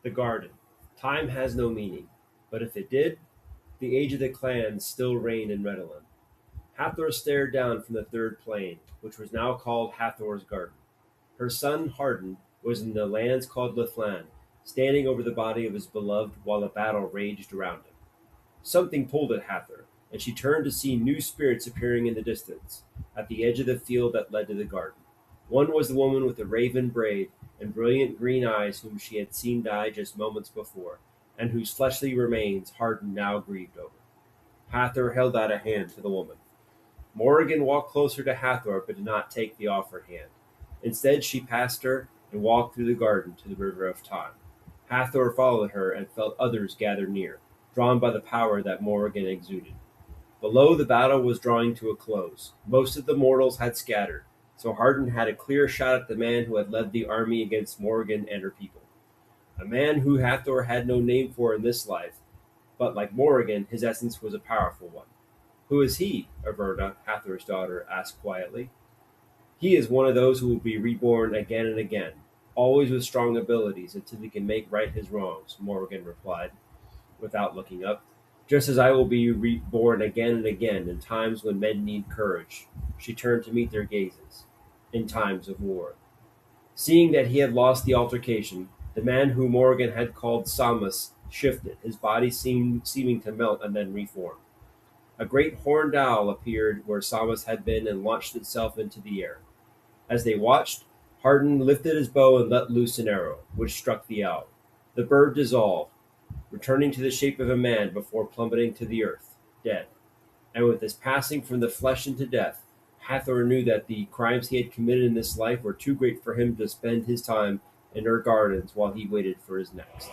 The garden. Time has no meaning, but if it did, the age of the clans still reigned in Redolin. Hathor stared down from the third plane, which was now called Hathor's garden. Her son Hardin was in the lands called Lithlan, standing over the body of his beloved while a battle raged around him. Something pulled at Hathor, and she turned to see new spirits appearing in the distance, at the edge of the field that led to the garden. One was the woman with the raven braid and brilliant green eyes whom she had seen die just moments before, and whose fleshly remains Hardin now grieved over. Hathor held out a hand to the woman. Morrigan walked closer to Hathor but did not take the offered hand. Instead, she passed her and walked through the garden to the river of time. Hathor followed her and felt others gather near, drawn by the power that Morrigan exuded. Below, the battle was drawing to a close. Most of the mortals had scattered, so Hardin had a clear shot at the man who had led the army against Morrigan and her people. A man who Hathor had no name for in this life, but like Morrigan, his essence was a powerful one. "Who is he?" Averna, Hathor's daughter, asked quietly. "He is one of those who will be reborn again and again, always with strong abilities until he can make right his wrongs," Morrigan replied, without looking up. "Just as I will be reborn again and again in times when men need courage." She turned to meet their gazes. "In times of war." Seeing that he had lost the altercation, the man whom Morrigan had called Samus shifted, his body seeming to melt and then reform. A great horned owl appeared where Samus had been and launched itself into the air. As they watched, Hardin lifted his bow and let loose an arrow, which struck the owl. The bird dissolved, returning to the shape of a man before plummeting to the earth, dead. And with his passing from the flesh into death, Hathor knew that the crimes he had committed in this life were too great for him to spend his time in her gardens while he waited for his next.